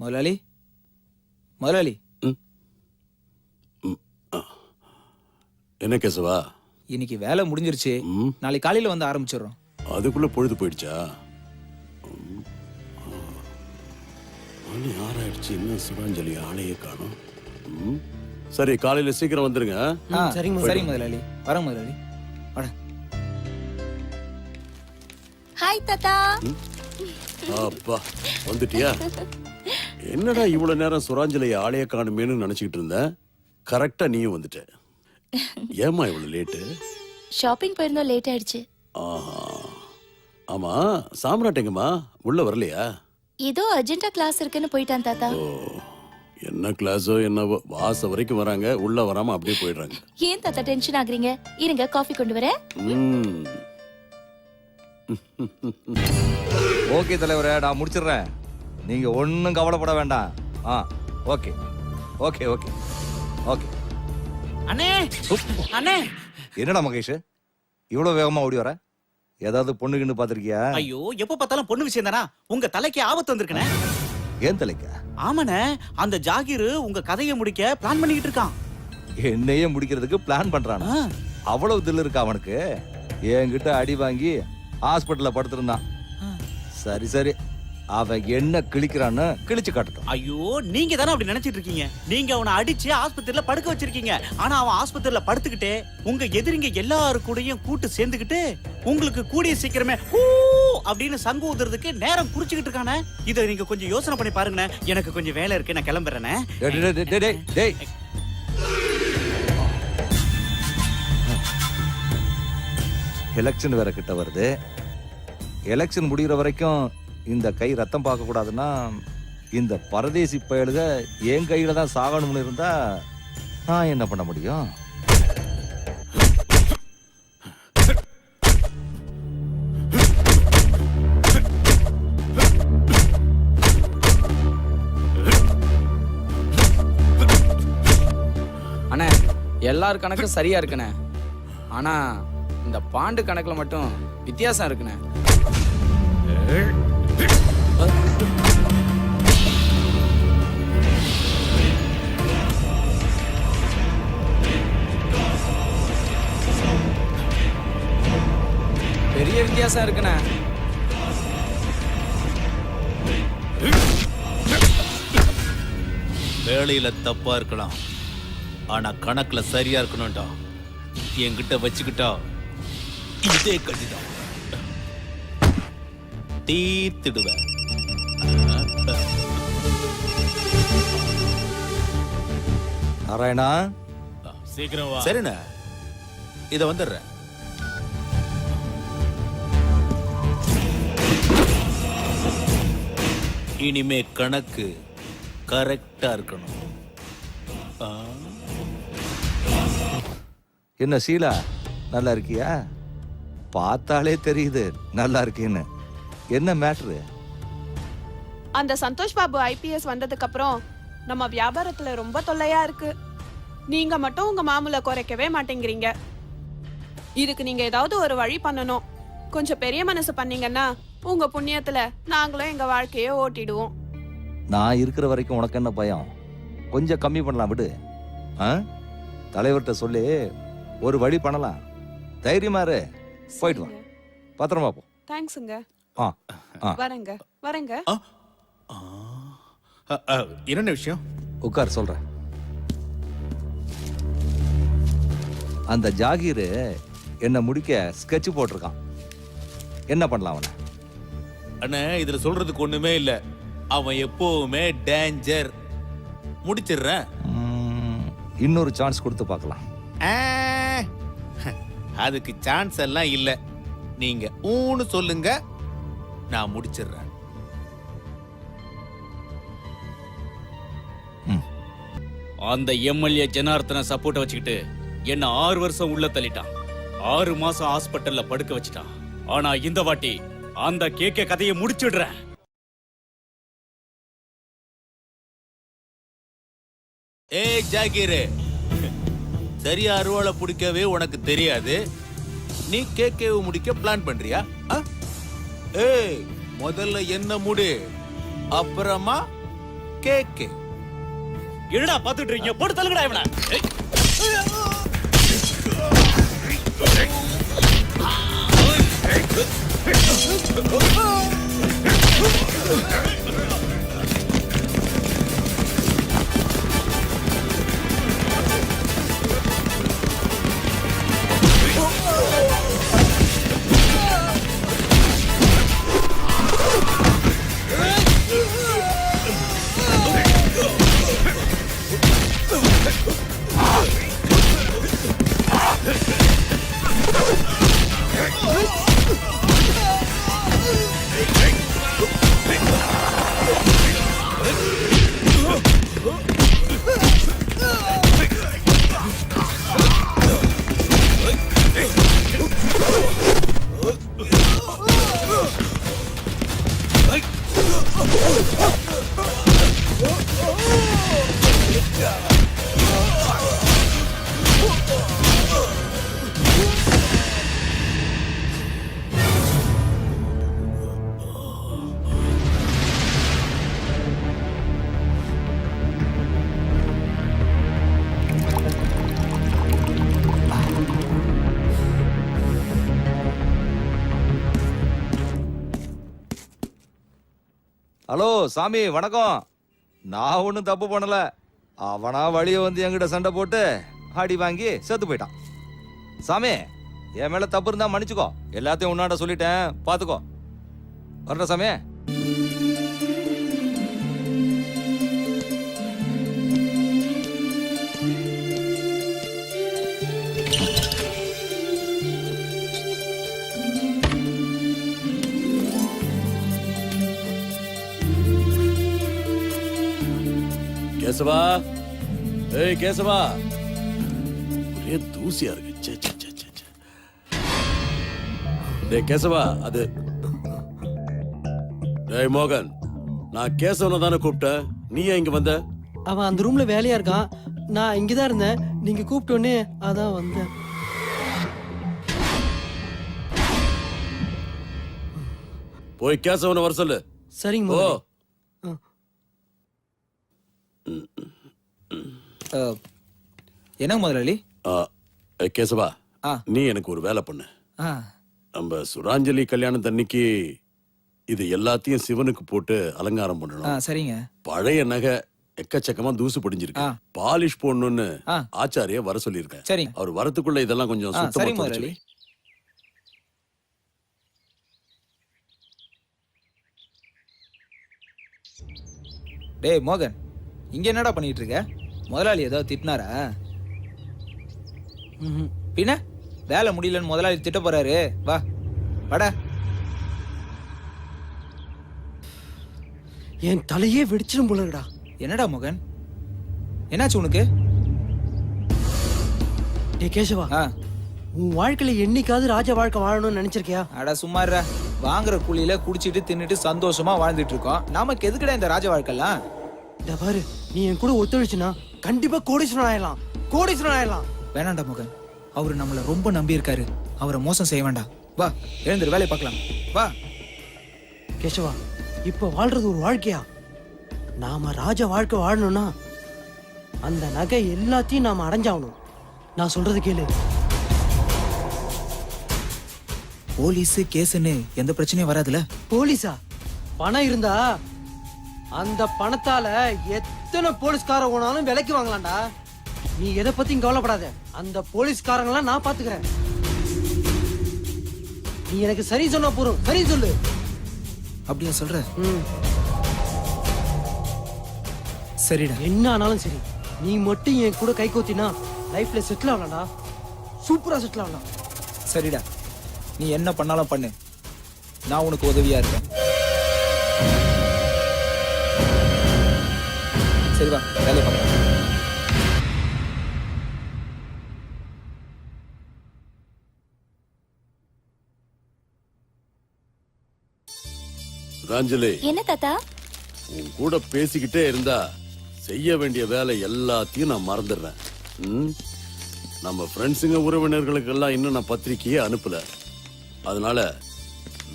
முதலாளி முதலாளி. என்ன கேசவா? இன்னைக்கு வேலை முடிஞ்சிருச்சு. நாளைக்கு காலையில வந்து ஆரம்பிச்சிடுறோம். அதுக்குள்ள பொழுது போயிடுச்சா? மணி 6 ஆயிடுச்சு, இன்னும் சுராஞ்சலி ஆளையே காணும். சரி, காலையில சீக்கிரம் வந்துருங்க. சரி முதலாளி, வரேன் முதலாளி. வாடா. ஹாய் தாத்தா. அப்பா வந்துட்டியா? என்னடா இவ்வளவு நேரம் சுராஞ்சலி ஆளையே காணுமேனு நினைச்சிட்டு இருந்தேன். கரெக்டா நீயும் வந்துட்ட. ஏமா இவ்வளவு லேட்டு? ஷாப்பிங் போயிருந்தோம், லேட் ஆயிடுச்சு. ஆமா, சாம்ராட் எங்கம்மா? உள்ள வரலையா? ஏதோ அர்ஜென்ட்டா கிளாஸ் இருக்குன்னு போயிட்டான் தாத்தா. என்ன கிளாஸோ என்னவோ, வாச வரைக்கும் வராங்க, உள்ள வராம அப்படியே போயிடுறாங்க. ஏன் தாத்தா டென்ஷன் ஆகுறீங்க? இருங்க, காஃபி கொண்டு வரேன். ஓகே தலைவரே, நான் முடிச்சிடுறேன். நீங்க ஒன்னும் கவலைப்பட வேண்டாம். Okay okay okay okay. அண்ணே அண்ணே. என்னடா மகேஷ் இவ்வளவு வேகமா ஓடி வர? ஏதாவது பொண்ணுக்குன்னு பாத்திருக்கியா? ஐயோ, எப்ப பார்த்தாலும் பொண்ணு விஷயம் தானா? உங்க தலைக்கு ஆபத்து வந்திருக்கனே. ஏன் தலைக்கா? ஆமாண்ணே, அந்த ஜாகிர் உங்க கதையை முடிக்க பிளான் பண்ணிக்கிட்டு இருக்கான். என்னையே முடிக்கிறதுக்கு பிளான் பண்றானா? அவ்வளவு தில் இருக்கா அவனுக்கு? என்கிட்ட அடி வாங்கி ஹாஸ்பிட்டல்ல படுத்திருந்தான். சரி சரி, அவன் என்ன கிழிக்கிறான்னு கிழிச்சு காட்டட்டும். ஐயோ, நீங்க தானே அப்படி நினைச்சிட்டு இருக்கீங்க. நீங்க அவனை அடிச்சு ஆஸ்பத்திரியில படுக்க வச்சிருக்கீங்க. ஆனா அவன் ஆஸ்பத்திரியில படுத்துக்கிட்டே உங்க எதிரிங்க எல்லாரு கூடயும் கூட்டு சேர்ந்துக்கிட்டு உங்களுக்கு கூடிய சீக்கிரமே அப்படின்னு சங்கு ஊதுறதுக்கு நேரம் குறிச்சுக்கிட்டு இருக்கானே. இதை நீங்க கொஞ்சம் யோசனை பண்ணி பாருங்கண்ணே. எனக்கு கொஞ்சம் வேலை இருக்கு, நான் கிளம்புறேனே. எலெக்ஷன் வேற கிட்ட வருது. எலெக்ஷன் முடிகிற வரைக்கும் இந்த கை ரத்தம் பார்க்க கூடாதுன்னா இந்த பரதேசி பயலுக என் கையில தான் சாகணும்னு இருந்தா நான் என்ன பண்ண முடியும்? அண்ணே, எல்லார் கணக்கும் சரியா இருக்குண்ணே. ஆனா இந்த பாண்டு கணக்குல மட்டும் வித்தியாசம் இருக்குண்ணே. பெரிய வித்தியாசம் இருக்குண்ணே. வேலையில தப்பா இருக்கலாம், ஆனா கணக்குல சரியா இருக்கணும்டா. என்கிட்ட வச்சுக்கிட்டா இதே கட்டிதான் தீர்த்திடுவேன். நாராயணா, சீக்கிரம் வா. சரிண்ணா, இத வந்துடுறேன். இனிமே கணக்கு கரெக்டா இருக்கணும். என்ன ஷீலா, நல்லா இருக்கியா? பார்த்தாலே தெரியுது நல்லா இருக்கேன்னு. என்ன மேட்ரு? அந்த சந்தோஷ் பாபு ஐபிஎஸ் வந்ததுக்கு அப்புறம் நம்ம வியாபாரத்துல ரொம்ப தொல்லையா இருக்கு. நீங்க மட்டும் உங்க மாமூல குறைக்கவே மாட்டேங்கிறீங்க. இதுக்கு நீங்க ஏதாவது ஒரு வழி பண்ணணும். கொஞ்சம் பெரிய மனசு பண்ணீங்கன்னா உங்க புண்ணியத்துல நாங்களும் எங்க வாழ்க்கைய ஓட்டிடுவோம். நான் இருக்கிற வரைக்கும் உனக்கு என்ன பயம்? கொஞ்சம் கம்மி பண்ணலாம் விடு. தலைவர்கிட்ட சொல்லி ஒரு வழி பண்ணலாம். தைரியமா இரு. போயிட்டு வா, பத்திரமா போ. தேங்க்ஸுங்க. வரேங்க வரேங்க. என்ன விஷயம்? உட்கார், சொல்றேன். அந்த ஜாகீர் என்ன முடிக்க ஸ்கெட்ச் போட்டிருக்கான். என்ன பண்ணலாம் அவனை? அண்ணா, இதுல சொல்றதுக்கு ஒண்ணுமே இல்ல. அவன் எப்பவுமே டேஞ்சர். முடிச்சிடுறேன். இன்னொரு சான்ஸ் கொடுத்து பார்க்கலாம். அதுக்கு சான்ஸ் எல்லாம் இல்ல. நீங்க ஊன்னு சொல்லுங்க, நான் முடிச்சிடுறேன். அந்த எம்எல்ஏ ஜனார்த்தன சப்போர்ட் வச்சுக்கிட்டு என்ன 6 வருஷம் உள்ள தள்ளிட்டான். 6 மாசம் ஹாஸ்பிட்டல்ல படுக்க வச்சுட்டான். ஆனா இந்த வாட்டி அந்த கேக்க கதையை முடிச்சிடுறேன். ஏய் ஜாகீர், சரியா அருவாளை பிடிக்கவே உனக்கு தெரியாது. நீ கேக்கேவை முடிக்க பிளான் பண்றியா? ஏய், முதல்ல என்ன முடி, அப்புறமா கேக்கு. என்னடா பாத்துட்டு இருக்கீங்க? போட்டு தள்ளுங்கடா இவனை. ஹலோ சாமி வணக்கம். நான் ஒன்றும் தப்பு பண்ணல. அவனா வழிய வந்து என்கிட்ட சண்டை போட்டு அடி வாங்கி செத்து போயிட்டான். சாமி என் மேல தப்பு இருந்தா மன்னிச்சுக்கோ. எல்லாத்தையும் உன்னாண்ட சொல்லிட்டேன், பாத்துக்கோ. வரணும் சாமி. கேசவா, ஏய் கேசவா, ஒரே தூசியா இருக்கு. ச்சே, ச்சே, ச்சே, ச்சே, ச்சே. டேய் கேசவா, அது டேய் மோகன், நான் கேசவனை தானே கூப்பிட்டேன். நீ ஏன் இங்க வந்த? அவன் அந்த ரூம்ல வேலையா இருக்கான். நான் இங்கதான் இருந்தேன். நீங்க கூப்பிட்டோன்னே அதான் வந்தேன். போய் கேசவனை வர சொல்லு. சரிங்க ஓ முதலாளி. என்ன முதலாளி? கேசவா, ஆ. நீ எனக்கு ஒரு வேலை பண்ணு. நம்ம சுராஞ்சலி கல்யாணத்தன்னைக்கு இது எல்லாத்தையும் சிவனுக்கு போட்டு அலங்காரம் பண்ணணும். சரிங்க. பழைய நகை எக்கச்சக்கமா தூசு படிஞ்சிருக்கு. பாலிஷ் போடணும்னு ஆச்சாரிய வர சொல்லியிருக்கேன். சரி. அவர் வரத்துக்குள்ள இதெல்லாம் கொஞ்சம் சுத்தமா தொடச்சு வை. டேய் மோகன், இங்க என்னடா பண்ணிட்டு இருக்க? முதலாளி ஏதாவது திட்டினாரா? பின்ன வேலை முடியலன்னு முதலாளி திட்ட போறாரு. வா வாடா. என் தலையே வெடிச்சிடும் போல இருக்குடா. என்னடா மோகன், என்னாச்சு உனக்கு? டே கேசவா, உன் வாழ்க்கையில என்னைக்காவது ராஜ வாழ்க்கை வாழணும்னு நினைச்சிருக்கியா? அட சும்மாறா. வாங்குற கூலியில குடிச்சிட்டு தின்னுட்டு சந்தோஷமா வாழ்ந்துட்டு இருக்கோம். நமக்கு எதுக்குடா இந்த ராஜ வாழ்க்கைலாம்? இந்த பாரு, நீ என் கூட ஒத்துழைச்சுனா கண்டிப்பா கோடீஸ்வரன் ஆயிடலாம். கோடீஸ்வரன் ஆயிடலாம். வேணாண்டா மோகன், அவரு நம்மள ரொம்ப நம்பி இருக்காரு. அவரை மோசம் செய்ய வேண்டாம். வா எழுந்துரு, வேலையை பார்க்கலாம். வா கேசவா, இப்ப வாழ்றது ஒரு வாழ்க்கையா? நாம ராஜ வாழ்க்கை வாழணும்னா அந்த நகை எல்லாத்தையும் நாம அடைஞ்சாகணும். நான் சொல்றது கேளு. போலீஸ் கேஸ்ன்னு எந்த பிரச்சனையும் வராதுல? போலீஸா? பணம் இருந்தா அந்த பணத்தால எத்தனை போலீஸ்கார போனாலும் விலைக்கு வாங்கலாம்டா. நீ எதை பத்தியும் கவலைப்படாத. அந்த போலீஸ்காரங்களாம் நான் பாத்துக்கிறேன். நீ எனக்கு சரி சொன்னா போறோம். சரி சொல்லு. அப்படியா சொல்ற? சரிடா. என்ன ஆனாலும் சரி, நீ மட்டும் என் கூட கை கோத்தினா லைஃப்ல செட்டில் ஆகலாம்டா. சூப்பரா செட்டில் ஆகலாம். சரிடா, நீ என்ன பண்ணாலும் பண்ணு, நான் உனக்கு உதவியா இருக்கேன். சரி வா, வேலையை பார்க்கலாம். சுராஞ்சலி, என்ன தாத்தா? உன் கூட பேசிக்கிட்டே இருந்தா செய்ய வேண்டிய வேலை எல்லாத்தையும் நான் மறந்துடுறேன். நம்ம ஃப்ரெண்ட்ஸுங்க உறவினர்களுக்கெல்லாம் இன்னும் நான் பத்திரிக்கையே அனுப்பல. அதனால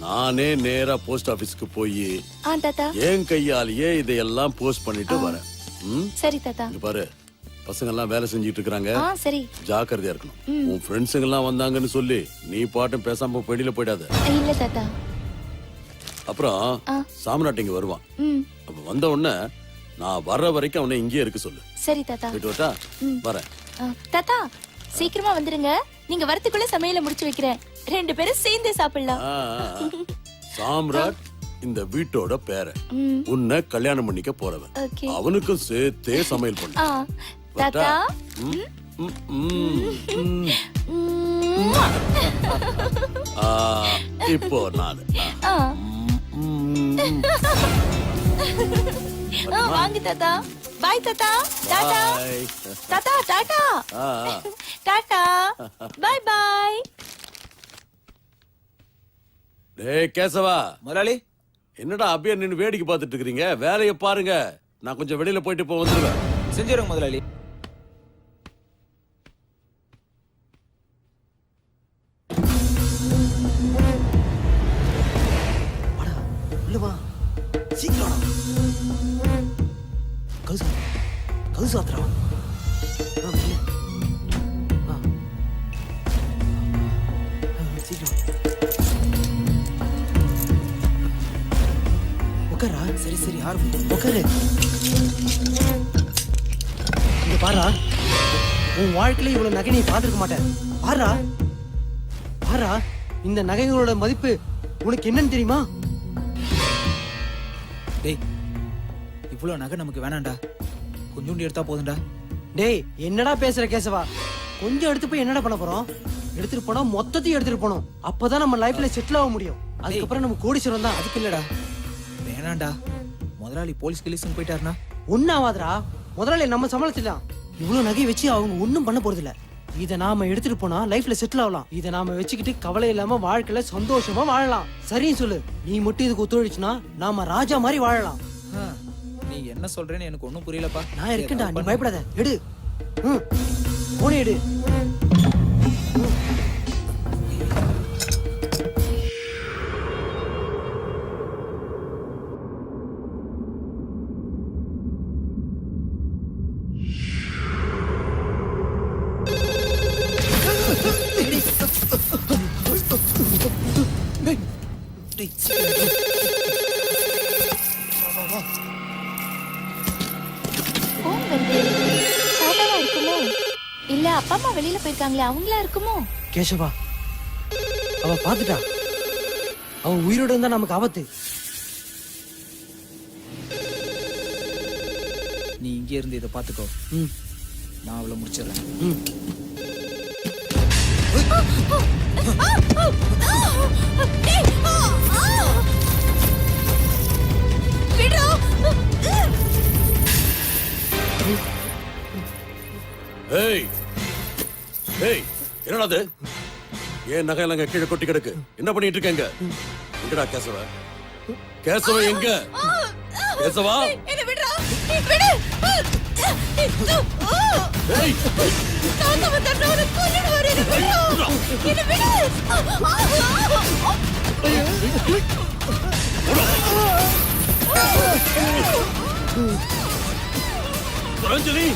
நானே நேரா போஸ்ட் ஆபீஸ்க்கு போய் ஆ தாத்தா. என் கையாலேயே இதையெல்லாம் போஸ்ட் பண்ணிட்டு வரேன். ம்? சரி தாத்தா. இங்க பாரு, பசங்க எல்லாம் வேலை செஞ்சிட்டு இருக்காங்க, ஆ சரி. ஜாக்கிரதையா இருக்கணும். உன் ஃப்ரெண்ட்ஸுங்க எல்லாம் வந்தாங்கன்னு சொல்லி நீ பாட்டும் பேசாம வெளியில போயிடாத. இல்ல தாத்தா. அப்புறம் ஆ. சாம்ராட் இங்க வருவான். ம் அப்ப வந்த உடனே நான் வர்ற வரைக்கும் அவனை இங்கேயே இருக்க சொல்லு. சரி தாத்தா. போயிட்டு வரட்டா? வரேன். தாத்தா சீக்கிரமா வந்துருங்க. நீங்க வரதுக்குள்ள சமையல முடிச்சு வைக்கிறேன். 2 பேரும் சேர்ந்து சாப்பிடலாம். ஆ, ஆ. சாம்ராட் இந்த வீட்டோட பேரன். ம் உன்னை கல்யாணம் பண்ணிக்க போறவன். ஓகே. அவனுக்கும் சேர்த்தே சமையல் பண்ணு. ஆ தாத்தா. ம், ம், ம், ம். ம். ஆ, இப்போ நானு. ஆ. ம், வாங்க தாத்தா. பாய் தாத்தா. டாடா. bye. தாத்தா டாடா. ஆ, ஆ. டாடா. பாய் பாய். டேய் கேசவா, முதலாளி என்னடா அப்படியே நின்னு வேடிக்கை பார்த்துட்டு இருக்கீங்க? வேலையை பாருங்க. நான் கொஞ்சம் வெளியில போயிட்டு இப்போ வந்துருவேன். செஞ்சிருங்க முதலாளி. உள்ள வா. சீக்கிரம் கது சாத்துறா. சீக்கிரம் உட்காரா. சரி சரி ஆரம்பி உட்காரு. இங்க பாரா, உன் வாழ்க்கையில இவ்வளவு நகை நீ பார்த்திருக்க மாட்டேன். பாரா பாரா, இந்த நகைகளோட மதிப்பு உனக்கு என்னன்னு தெரியுமா? டேய் இவ்வளோ நகை நமக்கு வேணாம்டா, கொஞ்சோண்டு எடுத்தா போதும்டா. டேய் என்னடா பேசுற கேசவா? கொஞ்சம் எடுத்து போய் என்னடா பண்ண போறோம்? எடுத்துட்டு போனா மொத்தத்தையும் எடுத்துட்டு போனோம். அப்பதான் நம்ம லைஃப்ல செட்டில் ஆக முடியும். அதுக்கப்புறம் நம்ம கோடீஸ்வரம் தான். அதுக்கு இல்லடா, வேணாம்டா. முதலாளி போலீஸ் கிலீஸ்னு போயிட்டாருனா ஒன்னும் ஆகாதுடா. முதலாளி நம்ம சமாளிச்சிடலாம். இவ்வளவு நகை வச்சு அவங்க ஒண்ணும் பண்ண போறது இல்ல. இத நாம எடுத்துட்டு போனா லைஃப்ல செட்டில் ஆகலாம். இத நாம வச்சுக்கிட்டு கவலை இல்லாம வாழ்க்கையில சந்தோஷமா வாழலாம். சரின்னு சொல்லு. நீ மட்டும் இதுக்கு ஒத்துழைச்சுனா நாம ராஜா மாதிரி வாழலாம். நீ என்ன சொல்றேன்னு எனக்கு ஒன்றும் புரியலப்பா. நான் இருக்கேன்டா, நீ பயப்படாத. எடு. ம் போனே எடு. போன் வருது. தாத்தாவா இருக்குமோ? இல்ல அப்பா அம்மா வெளியில போயிருக்காங்களே, அவங்களா இருக்குமோ? கேசவா, அவ பாத்துட்டா. அவ உயிரோட இருந்தா நமக்கு ஆபத்து. நீ இங்கே இருந்து இதை பார்த்துக்கோ. ம் நான் அவளை முடிச்சிடுறேன். ம். ஏய் ஏய், என்னடா அது? ஏன் நகையெல்லாம் கீழே கொட்டி கிடக்கு? என்ன பண்ணிட்டு இருக்கீங்க? எங்கடா கேசவா? கேசவா எங்க? கேசவா? என்ன விடுடா. விடு. ஏய், தாத்தா வந்தா கொல்லிடு வரே. என்ன விடு. சுரஞ்சலி!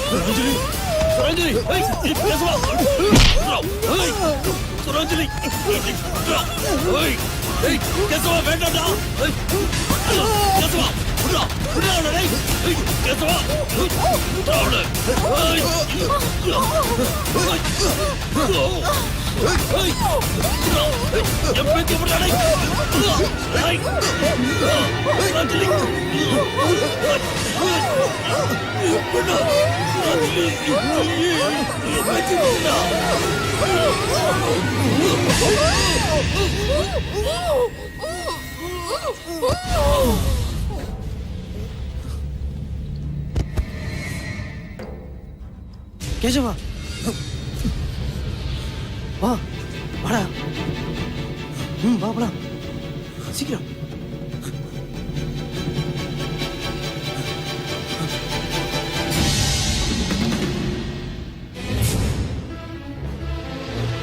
சுரஞ்சலி! சுரஞ்சலி! ஏய், கேசவா! ஏய், சுரஞ்சலி! ஏய், ஏய், கேசவா வேண்டாம்டா! ஏய், கேசவா! விட்றா! விட்றா அவனை, டேய்! ஏய், கேசவா! விட்றா அவனை! ஏய்! ஏய்! விட்றா! என் பேத்தி விட்றா, டேய்! ஏய்! சுரஞ்சலி! விட்றா! சுரஞ்சலி! என் பேத்தி விட்றா! கேசவா வா. வாடா. ம் வா போலாம். சீக்கிரம்.